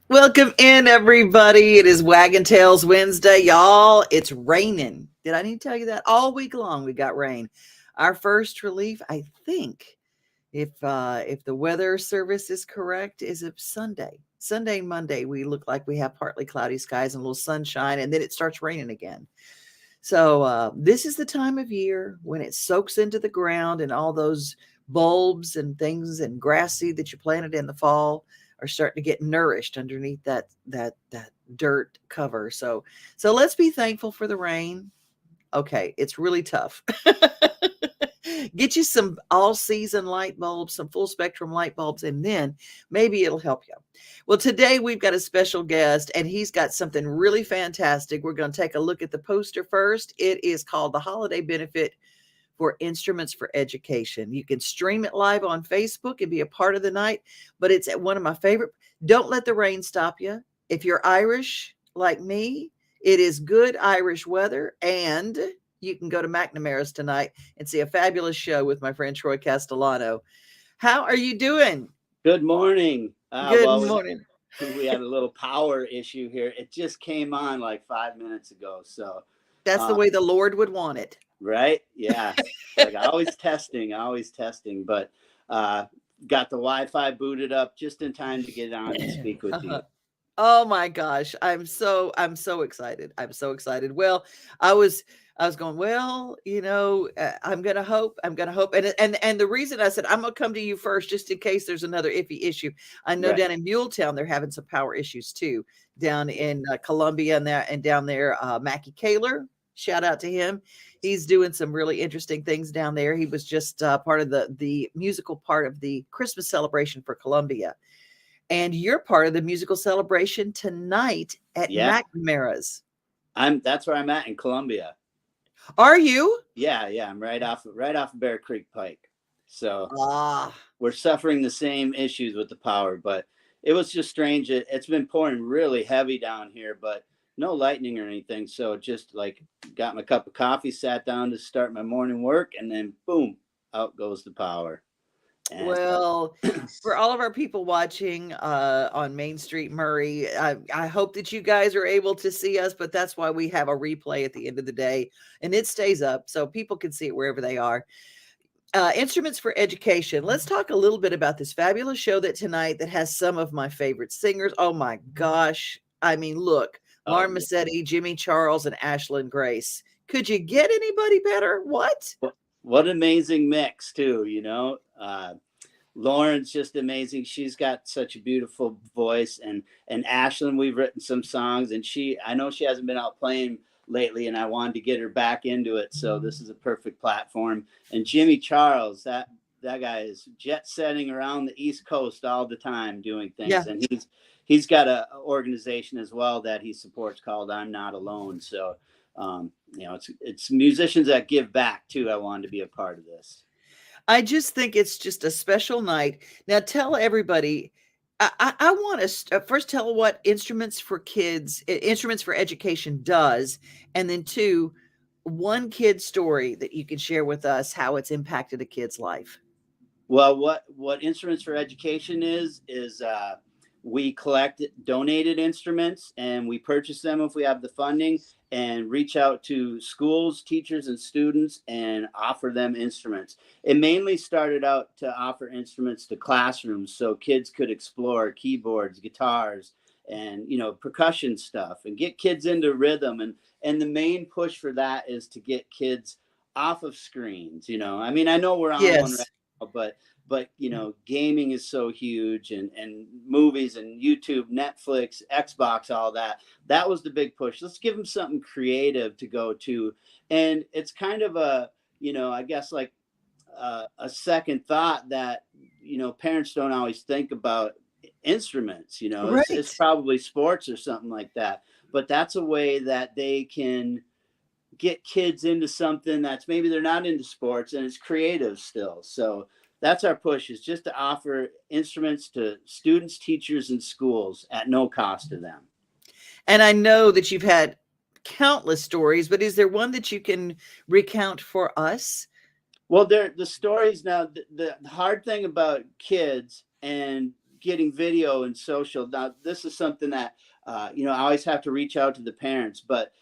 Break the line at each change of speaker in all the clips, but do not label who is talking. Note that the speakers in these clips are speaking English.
Welcome in, everybody. It is Waggin Tails Wednesday, y'all. It's raining. Did I need to tell you that? All week long we got rain. Our first relief, I think, if the weather service is correct, is it Sunday. Sunday and Monday, we look like we have partly cloudy skies and a little sunshine, and then it starts raining again. So this is the time of year when it soaks into the ground, and all those bulbs and things and grass seed that you planted in the fall are starting to get nourished underneath that dirt cover. So let's be thankful for the rain. Okay, it's really tough. Get you some all season light bulbs, some full spectrum light bulbs, and then maybe it'll help you. Well, today we've got a special guest, and he's got something really fantastic. We're going to take a look at the poster first. It is called the Holiday Benefit for Instruments for Education. You can stream it live on Facebook and be a part of the night, but it's one of my favorite. Don't let the rain stop you. If you're Irish like me, it is good Irish weather, and you can go to McNamara's tonight and see a fabulous show with my friend Troy Castellano. How are you doing?
Good morning.
Good morning.
We had a little power issue here. It just came on like 5 minutes ago. So
that's the way the Lord would want it.
Right? Yeah. Like always testing, but got the Wi-Fi booted up just in time to get on and speak with you.
Oh my gosh. I'm so excited. I'm so excited. Well, I was going, well, I'm going to hope. And the reason I said, I'm going to come to you first, just in case there's another iffy issue. I know down in Muletown, they're having some power issues too, down in Columbia and down there, Mackie Kaler, shout out to him. He's doing some really interesting things down there. He was just part of the musical part of the Christmas celebration for Columbia. And you're part of the musical celebration tonight at McNamara's.
That's where I'm at in Columbia.
Are you?
Yeah. I'm right off of Bear Creek Pike. So we're suffering the same issues with the power, but it was just strange. It's been pouring really heavy down here, but no lightning or anything. So just like got my cup of coffee, sat down to start my morning work, and then boom, out goes the power.
And well, for all of our people watching on Main Street, Murray, I hope that you guys are able to see us, but that's why we have a replay at the end of the day, and it stays up so people can see it wherever they are. Instruments for Education. Let's talk a little bit about this fabulous show that has some of my favorite singers. Oh my gosh. I mean, look, Lauren Massetti, Jimmy Charles, and Ashlyn Grace. Could you get anybody better? What
an amazing mix too, Lauren's just amazing. She's got such a beautiful voice, and Ashlyn, we've written some songs, and I know she hasn't been out playing lately, and I wanted to get her back into it. So this is a perfect platform. And Jimmy Charles, that guy is jet setting around the East Coast all the time doing things. Yeah. And he's got an organization as well that he supports called I'm Not Alone. So, it's musicians that give back too. I wanted to be a part of this.
I just think it's just a special night. Now tell everybody, I want to first tell what Instruments for Education does. And then one kid story that you can share with us, how it's impacted a kid's life.
Well, what Instruments for Education is we collect donated instruments and we purchase them if we have the funding, and reach out to schools, teachers, and students and offer them instruments. It mainly started out to offer instruments to classrooms so kids could explore keyboards, guitars, and percussion stuff, and get kids into rhythm. And the main push for that is to get kids off of screens. I mean, I know we're on one right
Yes.
now, but gaming is so huge, and movies and YouTube, Netflix, Xbox, all that was the big push. Let's give them something creative to go to. And it's kind of a I guess like a second thought that parents don't always think about instruments. It's
Right.
probably sports or something like that, but that's a way that they can get kids into something that's maybe they're not into sports, and it's creative still. So that's our push, is just to offer instruments to students, teachers, and schools at no cost to them.
And I know that you've had countless stories, but is there one that you can recount for us?
Well, the stories now, the hard thing about kids and getting video and social, now this is something that I always have to reach out to the parents, but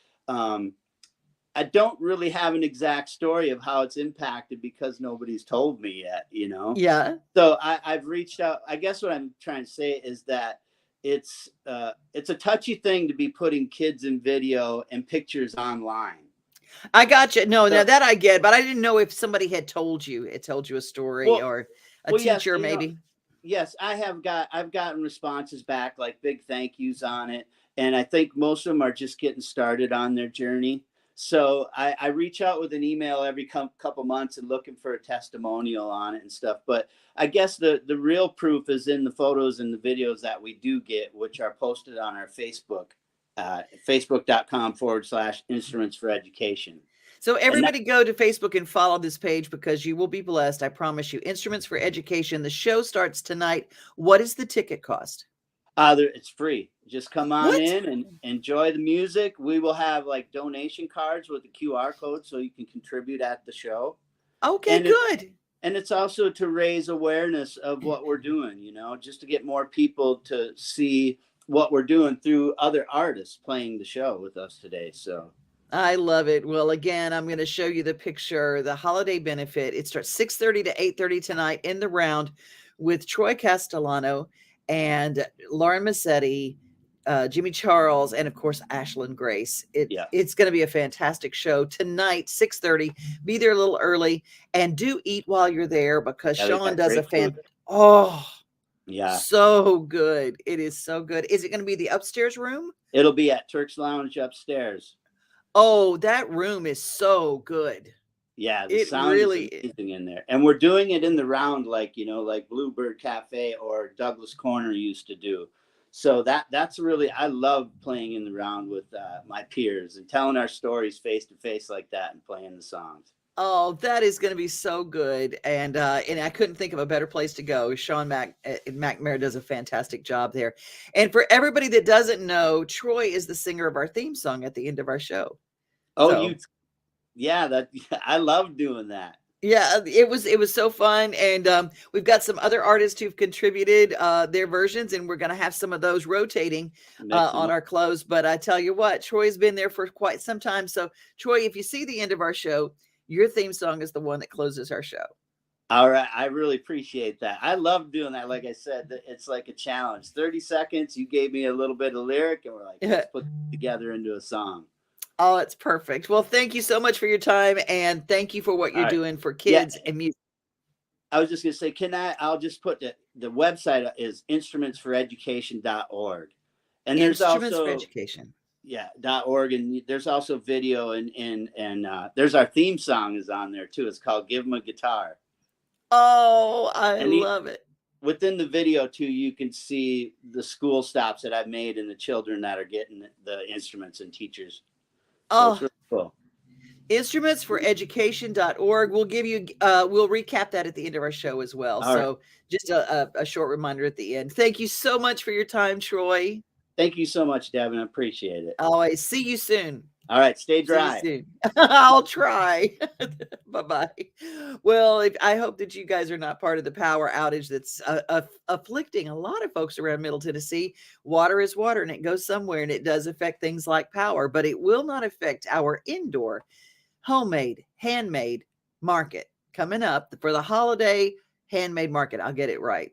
I don't really have an exact story of how it's impacted because nobody's told me yet,
Yeah.
So I've reached out. I guess what I'm trying to say is that it's a touchy thing to be putting kids in video and pictures online.
I got you. No,
So,
now that I get, but I didn't know if somebody had told you, a story,
well,
or a
yes,
teacher maybe.
yes, I've gotten responses back, like big thank yous on it, and I think most of them are just getting started on their journey. So I reach out with an email every couple months and looking for a testimonial on it and stuff. But I guess the real proof is in the photos and the videos that we do get, which are posted on our Facebook, facebook.com/instruments for education.
So
And that,
everybody go to Facebook and follow this page because you will be blessed. I promise you. Instruments for Education. The show starts tonight. What is the ticket cost?
it's free. Just come on
What?
in and enjoy the music. We will have like donation cards with the QR code so you can contribute at the show.
Okay,
And
good.
it's also to raise awareness of what we're doing, just to get more people to see what we're doing through other artists playing the show with us today. So
I love it. Well, again, I'm going to show you the picture, the holiday benefit. It starts 6:30 to 8:30 tonight in the round with Troy Castellano and Lauren Massetti, Jimmy Charles, and of course Ashlyn Grace.
yeah,
It's going to be a fantastic show tonight, 6:30. Be there a little early and do eat while you're there because
yeah, they've
Sean
got
does a
great food.
oh,
Yeah,
so good. It is so good. Is it going to be the upstairs room?
it'll be at Turk's Lounge upstairs.
Oh, that room is so good.
Yeah, the
It
sound is
really is.
amazing in there. And we're doing it in the round, like, like Bluebird Cafe or Douglas Corner used to do. So that's really, I love playing in the round with my peers and telling our stories face to face like that and playing the songs.
Oh, that is going to be so good. And I couldn't think of a better place to go. Sean McNamara does a fantastic job there. And for everybody that doesn't know, Troy is the singer of our theme song at the end of our show.
Oh,
So
yeah, I love doing that.
yeah, it was so fun. And we've got some other artists who've contributed their versions, and we're going to have some of those rotating on our close. But I tell you what, Troy's been there for quite some time. So Troy, if you see the end of our show, your theme song is the one that closes our show.
All right. I really appreciate that. I love doing that. Like I said, it's like a challenge. 30 seconds. You gave me a little bit of lyric and we're like, let's put it together into a song.
Oh, it's perfect. Well, thank you so much for your time, and thank you for what you're doing for kids and music.
I was just going to say, I'll just put the website is instrumentsforeducation.org. And there's
Instruments
also
for Education.
Yeah, .org, and there's also video and there's our theme song is on there too. It's called "Give 'Em a Guitar."
Oh, I love it.
Within the video too, you can see the school stops that I've made and the children that are getting the instruments and teachers. So it's really cool.
Instrumentsforeducation.org. We'll give you we'll recap that at the end of our show as well. So just a short reminder at the end. Thank you so much for your time, Troy.
Thank you so much, Devin. I appreciate it.
Always. See you soon.
All right. Stay
See you
dry.
soon. I'll try. Bye-bye. Well, I hope that you guys are not part of the power outage that's afflicting a lot of folks around Middle Tennessee. Water is water, and it goes somewhere, and it does affect things like power, but it will not affect our indoor homemade, handmade market coming up for the holiday handmade market. I'll get it right.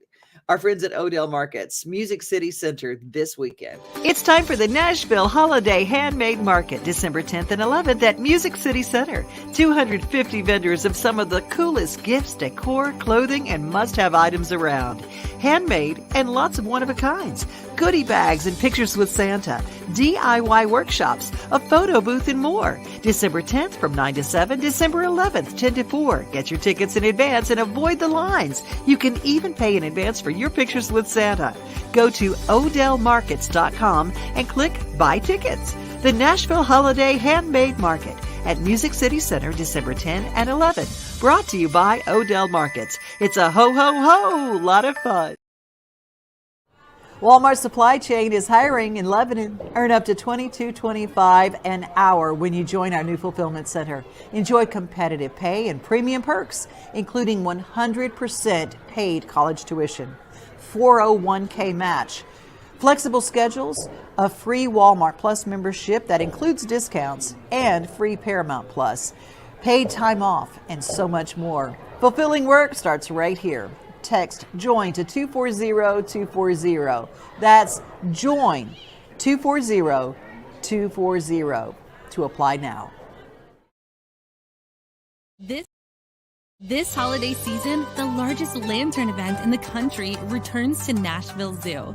Our friends at Odell Markets, Music City Center this weekend. It's time for the Nashville Holiday Handmade Market, December 10th and 11th at Music City Center. 250 vendors of some of the coolest gifts, decor, clothing, and must-have items around. Handmade and lots of one-of-a-kinds. Goodie bags and pictures with Santa. DIY workshops, a photo booth, and more. December 10th from 9 to 7, December 11th, 10 to 4. Get your tickets in advance and avoid the lines. You can even pay in advance for your pictures with Santa. Go to odellmarkets.com and click Buy Tickets. The Nashville Holiday Handmade Market at Music City Center, December 10 and 11. Brought to you by Odell Markets. It's a ho-ho-ho lot of fun. Walmart Supply Chain is hiring in Lebanon. Earn up to $22.25 an hour when you join our new fulfillment center. Enjoy competitive pay and premium perks, including 100% paid college tuition, 401k match, flexible schedules, a free Walmart Plus membership that includes discounts, and free Paramount Plus, paid time off, and so much more. Fulfilling work starts right here. Text JOIN to 240-240. That's JOIN 240-240 to apply now.
This holiday season, the largest lantern event in the country returns to Nashville Zoo.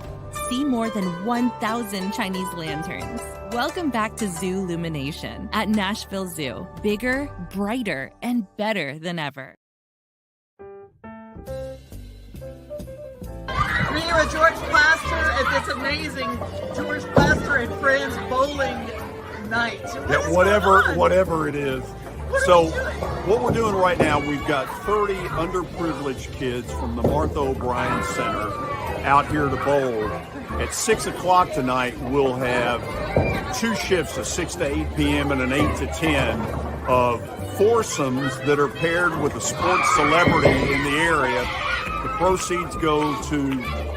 See more than 1,000 Chinese lanterns. Welcome back to Zoo Illumination at Nashville Zoo. Bigger, brighter, and better than ever.
We're here at George Plaster at this amazing George Plaster and Friends bowling night.
Yeah, whatever it is. So what we're doing right now, we've got 30 underprivileged kids from the Martha O'Brien Center out here to bowl. At 6 o'clock tonight, we'll have two shifts, a 6 to 8 p.m. and an 8 to 10 of foursomes that are paired with a sports celebrity in the area. The proceeds go to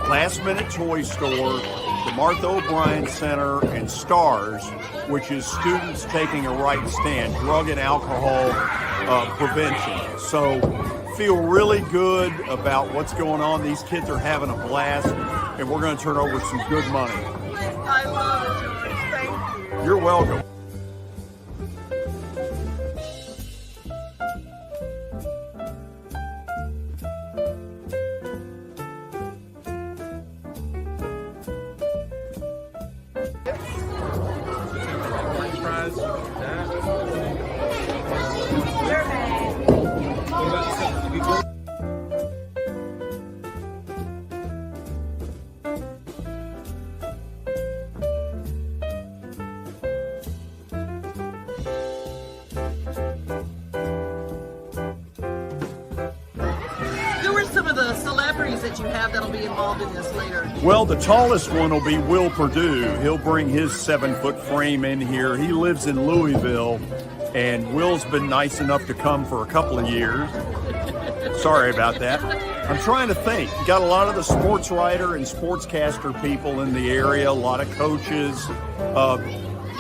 Last Minute Toy Store, the Martha O'Brien Center, and STARS, which is Students Taking a Right Stand, drug and alcohol prevention. So feel really good about what's going on. These kids are having a blast, and we're going to turn over some good money.
I love it, George. Thank you.
You're welcome.
That you have that'll be involved in this later?
Well, the tallest one will be Will Perdue. He'll bring his 7-foot frame in here. He lives in Louisville, and Will's been nice enough to come for a couple of years. Sorry about that. I'm trying to think. Got a lot of the sports writer and sportscaster people in the area, a lot of coaches.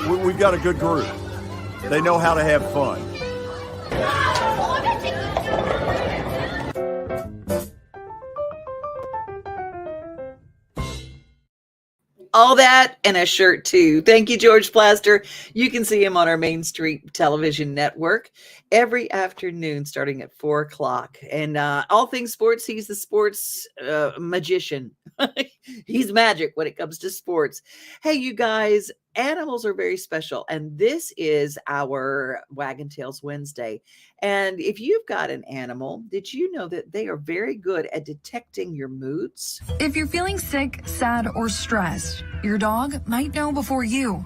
We've got a good group. They know how to have fun.
All that and a shirt too. Thank you, George Plaster. You can see him on our Main Street television network every afternoon starting at 4 o'clock. And all things sports, he's the sports magician. He's magic when it comes to sports. Hey, you guys, animals are very special. And this is our Waggin' Tails Wednesday. And if you've got an animal, did you know that they are very good at detecting your moods?
If you're feeling sick, sad, or stressed, your dog might know before you.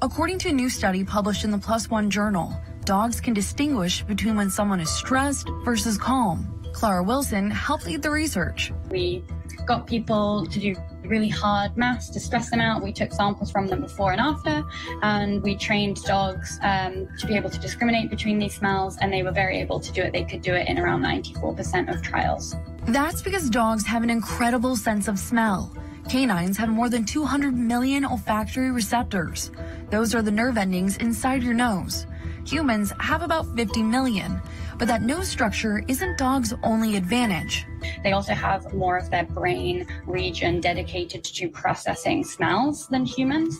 According to a new study published in the Plus One Journal, dogs can distinguish between when someone is stressed versus calm. Clara Wilson helped lead the research.
We got people to do really hard mass to stress them out. We took samples from them before and after, and we trained dogs to be able to discriminate between these smells, and they were very able to do it. They could do it in around 94% of trials.
That's because dogs have an incredible sense of smell. Canines have more than 200 million olfactory receptors. Those are the nerve endings inside your nose. Humans have about 50 million, but that nose structure isn't dogs' only advantage.
They also have more of their brain region dedicated to processing smells than humans.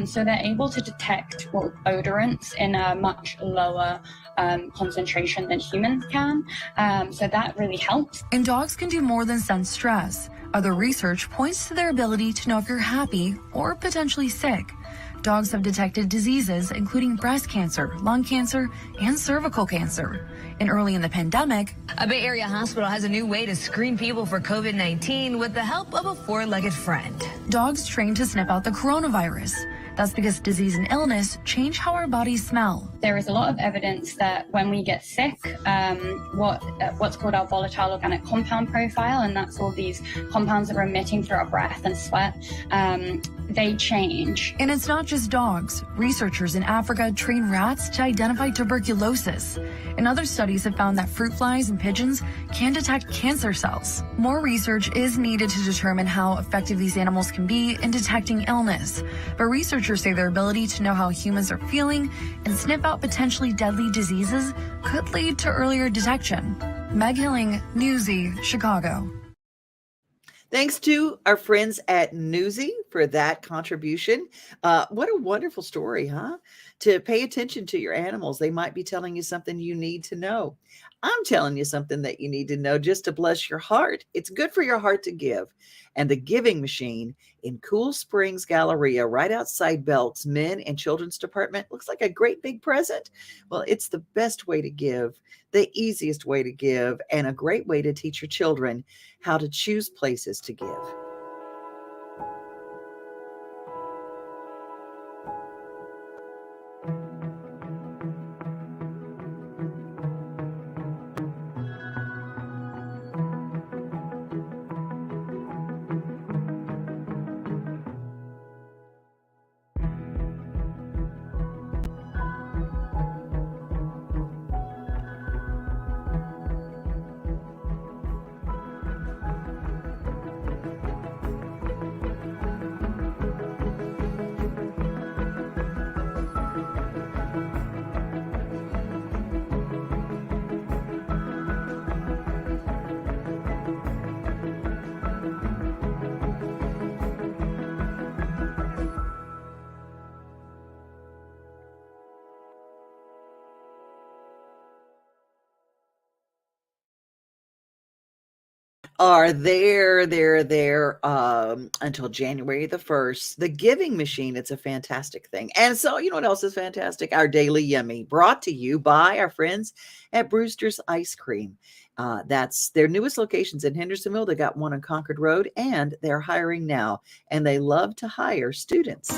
So they're able to detect odorants in a much lower concentration than humans can. So that really helps.
And dogs can do more than sense stress. Other research points to their ability to know if you're happy or potentially sick. Dogs have detected diseases including breast cancer, lung cancer, and cervical cancer. And early in the pandemic,
a Bay Area hospital has a new way to screen people for COVID-19 with the help of a four-legged friend.
Dogs trained to sniff out the coronavirus. That's because disease and illness change how our bodies smell.
There is a lot of evidence that when we get sick, what's called our volatile organic compound profile, and that's all these compounds that we're emitting through our breath and sweat, they change.
And it's not just dogs. Researchers in Africa train rats to identify tuberculosis. And other studies have found that fruit flies and pigeons can detect cancer cells. More research is needed to determine how effective these animals can be in detecting illness. But researchers say their ability to know how humans are feeling and sniff out potentially deadly diseases could lead to earlier detection. Meg Hilling, Newsy, Chicago.
Thanks to our friends at Newsy for that contribution. What a wonderful story, huh? To pay attention to your animals. They might be telling you something you need to know. I'm telling you something that you need to know just to bless your heart. It's good for your heart to give. And the Giving Machine in Cool Springs Galleria, right outside Belk's Men and Children's Department, looks like a great big present. Well, it's the best way to give, the easiest way to give, and a great way to teach your children how to choose places to give. Are there until January the 1st. The Giving Machine, it's a fantastic thing. And so, you know what else is fantastic? Our Daily Yummy, brought to you by our friends at Brewster's Ice Cream. That's their newest locations in Hendersonville. They got one on Concord Road, and they're hiring now. And they love to hire students.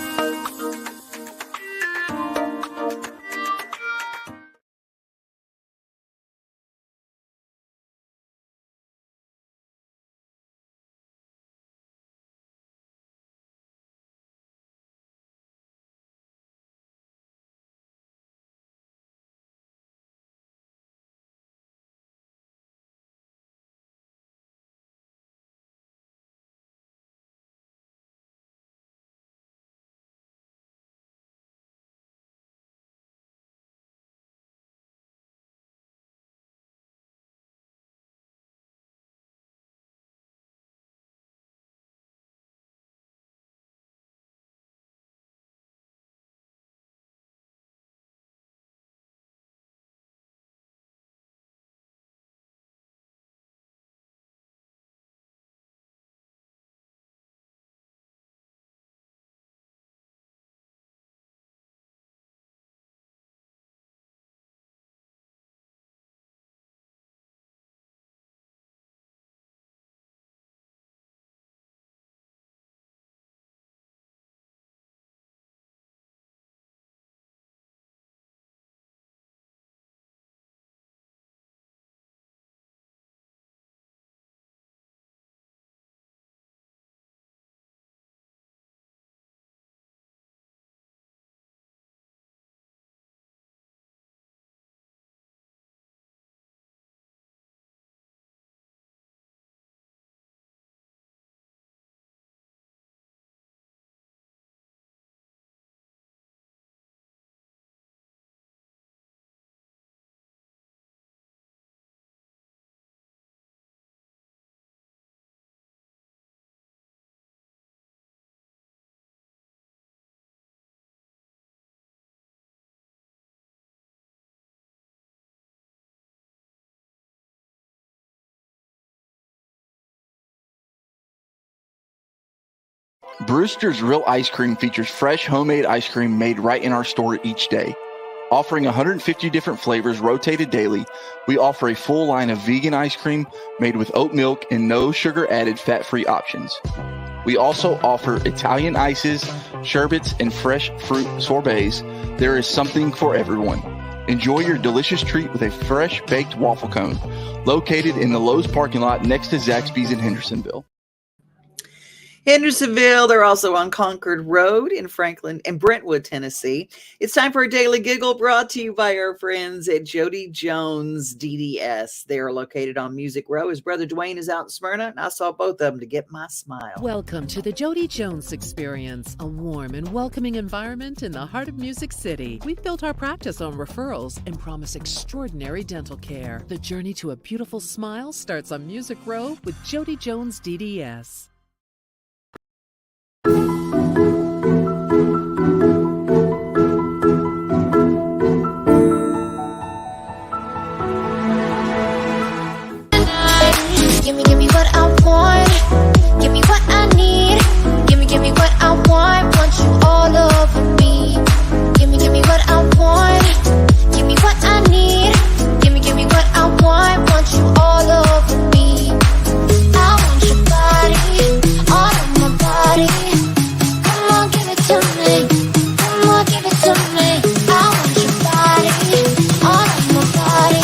Brewster's Real Ice Cream features fresh homemade ice cream made right in our store each day. Offering 150 different flavors rotated daily, we offer a full line of vegan ice cream made with oat milk and no sugar added fat-free options. We also offer Italian ices, sherbets, and fresh fruit sorbets. There is something for everyone. Enjoy your delicious treat with a fresh baked waffle cone located in the Lowe's parking lot next to Zaxby's in Hendersonville.
Hendersonville, they're also on Concord Road in Franklin and Brentwood, Tennessee. It's time for a daily giggle brought to you by our friends at Jody Jones DDS. They are located on Music Row. His brother Dwayne is out in Smyrna, and I saw both of them to get my smile.
Welcome to the Jody Jones Experience, a warm and welcoming environment in the heart of Music City. We've built our practice on referrals and promise extraordinary dental care. The journey to a beautiful smile starts on Music Row with Jody Jones DDS.
Give me what I want. Give me what I need. Give me what I want. Want you all over me. Give me what I want. Give me what I need. Give me what I want. Want you all over me. I want your body, all of my body. Come on, give it to me. Come on, give it to me. I want your body, all of my body.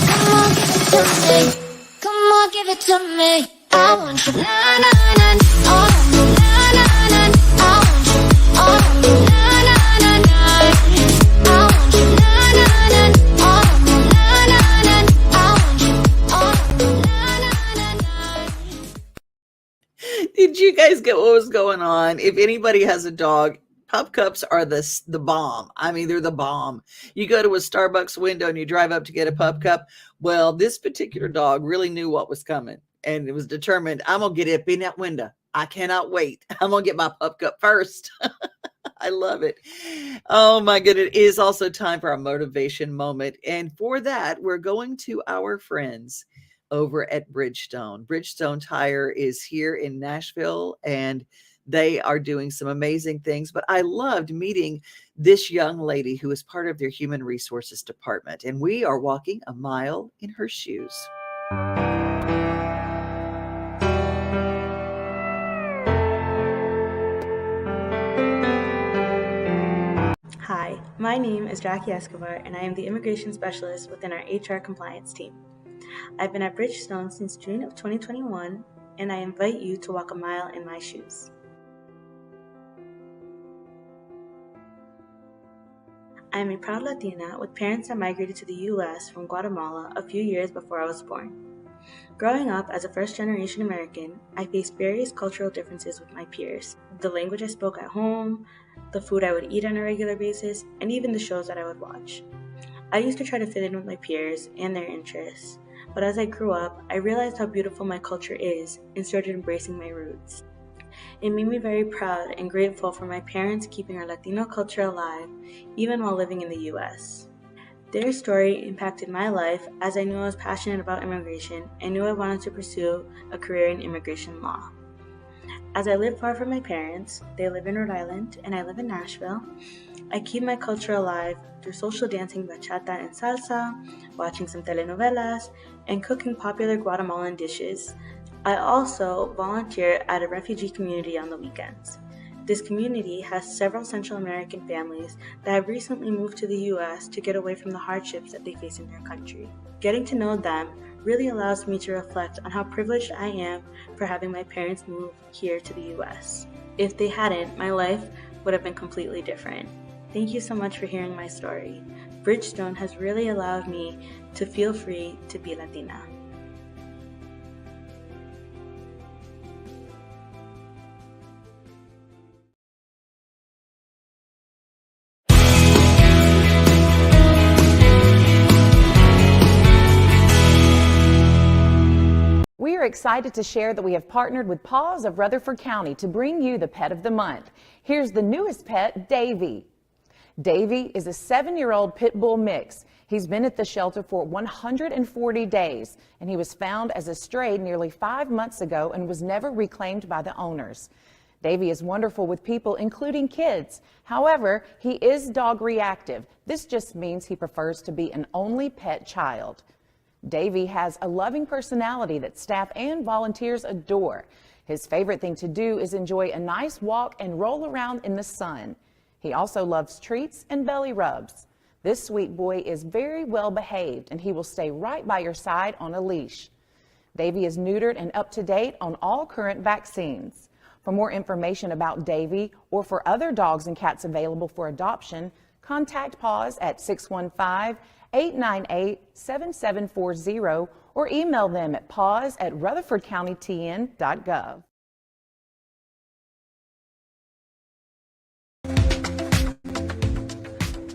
Come on, give it to me. Come on, give it to me. I want you, na na na, all of me, na na na. I want you, all of me, na na na na. I want you, na na na, all of me, na na na. I want you, all of me, na na na.
Did you guys get what was going on? If anybody has a dog, pup cups are the bomb. I mean, they're the bomb. You go to a Starbucks window and you drive up to get a pup cup. Well, this particular dog really knew what was coming, and it was determined, I'm going to get up in that window. I cannot wait. I'm going to get my pup cup first. I love it. Oh my goodness. It is also time for our motivation moment. And for that, we're going to our friends over at Bridgestone. Bridgestone Tire is here in Nashville, and they are doing some amazing things. But I loved meeting this young lady who is part of their human resources department, and we are walking a mile in her shoes.
Hi, my name is Jackie Escobar, and I am the immigration specialist within our HR compliance team. I've been at Bridgestone since June of 2021, and I invite you to walk a mile in my shoes. I am a proud Latina with parents that migrated to the U.S. from Guatemala a few years before I was born. Growing up as a first-generation American, I faced various cultural differences with my peers. The language I spoke at home, the food I would eat on a regular basis, and even the shows that I would watch. I used to try to fit in with my peers and their interests, but as I grew up, I realized how beautiful my culture is and started embracing my roots. It made me very proud and grateful for my parents keeping our Latino culture alive, even while living in the U.S. Their story impacted my life as I knew I was passionate about immigration and knew I wanted to pursue a career in immigration law. As I live far from my parents, they live in Rhode Island and I live in Nashville, I keep my culture alive through social dancing bachata and salsa, watching some telenovelas, and cooking popular Guatemalan dishes. I also volunteer at a refugee community on the weekends. This community has several Central American families that have recently moved to the U.S. to get away from the hardships that they face in their country. Getting to know them really allows me to reflect on how privileged I am for having my parents move here to the U.S. If they hadn't, my life would have been completely different. Thank you so much for hearing my story. Bridgestone has really allowed me to feel free to be Latina.
We are excited to share that we have partnered with Paws of Rutherford County to bring you the Pet of the Month. Here's the newest pet, Davy. Davy is a 7-year-old pit bull mix. He's been at the shelter for 140 days, and he was found as a stray nearly 5 months ago and was never reclaimed by the owners. Davy is wonderful with people, including kids. However, he is dog reactive. This just means he prefers to be an only pet child. Davy has a loving personality that staff and volunteers adore. His favorite thing to do is enjoy a nice walk and roll around in the sun. He also loves treats and belly rubs. This sweet boy is very well behaved, and he will stay right by your side on a leash. Davy is neutered and up to date on all current vaccines. For more information about Davy or for other dogs and cats available for adoption, contact PAWS at 615-898-7740 or email them at paws@rutherfordcountytn.gov.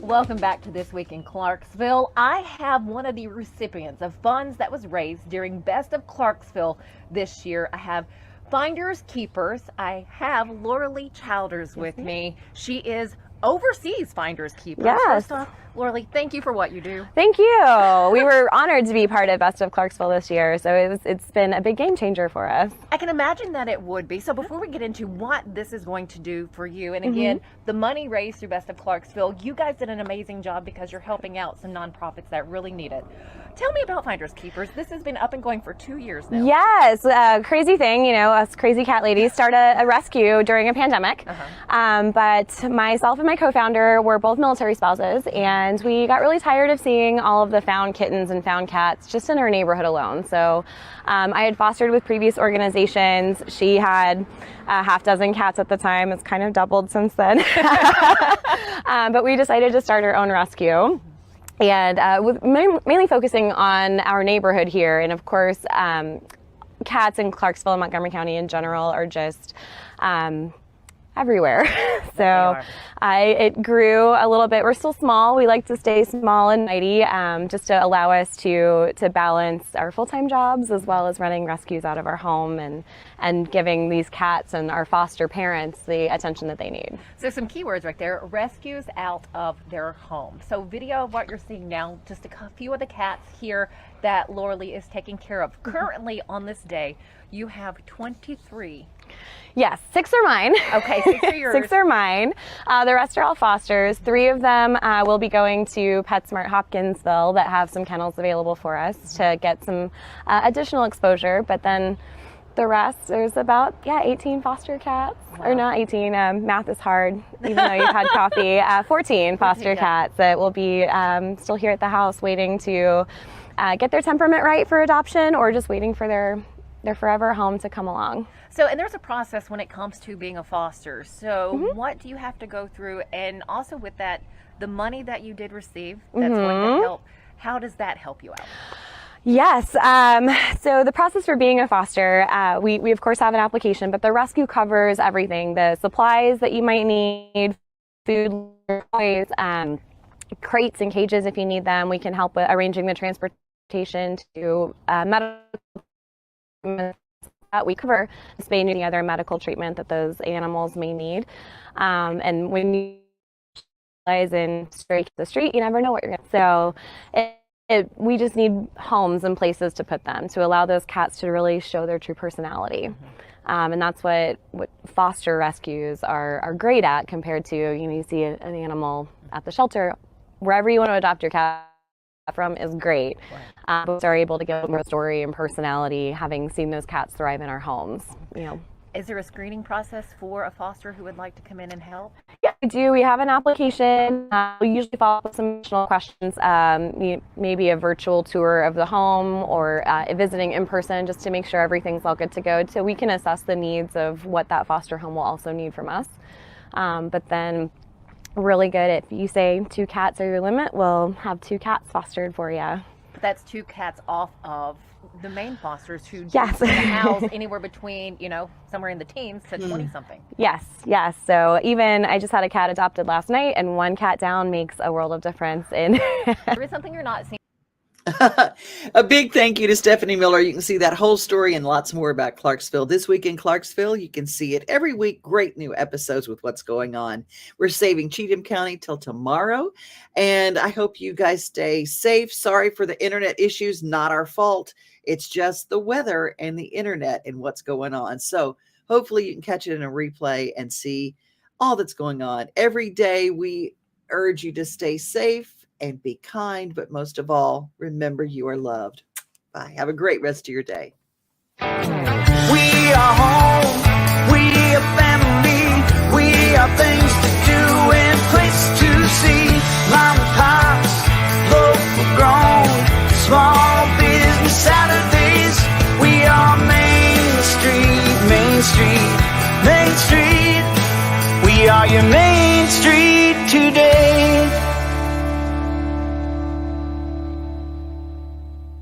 Welcome back to This Week in Clarksville. I have one of the recipients of funds that was raised during Best of Clarksville this year. I have Finders Keepers. I have Laura Lee Childers with me. She is overseas Finders Keepers.
Yes.
First off, Laura Lee, thank you for what you do.
Thank you. We were honored to be part of Best of Clarksville this year, so it's been a big game changer for us.
I can imagine that it would be. So before we get into what this is going to do for you, and again, the money raised through Best of Clarksville, you guys did an amazing job because you're helping out some nonprofits that really need it. Tell me about Finders Keepers. This has been up and going for 2 years now.
Yes, crazy thing, you know, us crazy cat ladies start a rescue during a pandemic. But myself and my co-founder were both military spouses, and we got really tired of seeing all of the found kittens and found cats just in our neighborhood alone. So I had fostered with previous organizations. She had a half dozen cats at the time. It's kind of doubled since then. But we decided to start our own rescue. And with mainly focusing on our neighborhood here. And of course, cats in Clarksville and Montgomery County in general are just everywhere. So it grew a little bit. We're still small. We like to stay small and mighty, just to allow us to balance our full-time jobs as well as running rescues out of our home and giving these cats and our foster parents the attention that they need.
So some keywords right there: rescues out of their home. So video of what you're seeing now, just a few of the cats here that Laura Lee is taking care of. Currently on this day, you have 23.
Yes, 6 are mine.
Okay, 6 are yours.
6 are mine. The rest are all fosters. 3 of them will be going to PetSmart Hopkinsville that have some kennels available for us to get some additional exposure. But then the rest, there's about 18 foster cats. Wow. Or not 18, math is hard, even though you've had coffee. 14 foster cats that will be still here at the house waiting to get their temperament right for adoption, or just waiting for their forever home to come along.
So, and there's a process when it comes to being a foster. So what do you have to go through? And also with that, the money that you did receive, that's going to help, how does that help you out?
Yes, so the process for being a foster, we of course have an application, but the rescue covers everything. The supplies that you might need, food, toys, crates and cages if you need them. We can help with arranging the transportation to medical treatment. We cover the spay and any other medical treatment that those animals may need. And when you realize in stray the street, you never know what you're going to. So we just need homes and places to put them to allow those cats to really show their true personality. And that's what foster rescues are great at compared to, you see an animal at the shelter. Wherever you want to adopt your cat from is great. But are able to give more story and personality, having seen those cats thrive in our homes.
Is there a screening process for a foster who would like to come in and help?
Yeah, we do. We have an application. We usually follow up with some additional questions, maybe a virtual tour of the home or visiting in person, just to make sure everything's all good to go, so we can assess the needs of what that foster home will also need from us. But then really good, if you say 2 cats are your limit, we'll have 2 cats fostered for you.
But that's 2 cats off of the main fosters who
yes.
house anywhere between, somewhere in the teens to 20 something.
Yes. So even I just had a cat adopted last night, and 1 cat down makes a world of difference.
There is something you're not seeing.
A big thank you to Stephanie Miller. You can see that whole story and lots more about Clarksville. This Week in Clarksville, you can see it every week. Great new episodes with what's going on. We're saving Cheatham County till tomorrow, and I hope you guys stay safe. Sorry for the internet issues. Not our fault. It's just the weather and the internet and what's going on. So hopefully you can catch it in a replay and see all that's going on. Every day we urge you to stay safe and be kind, but most of all, remember you are loved. Bye. Have a great rest of your day.
We are home, we are family, we are things to do and places to see. Mom and pops, local grown, small business Saturdays. We are Main Street, Main Street, Main Street. We are your Main Street today.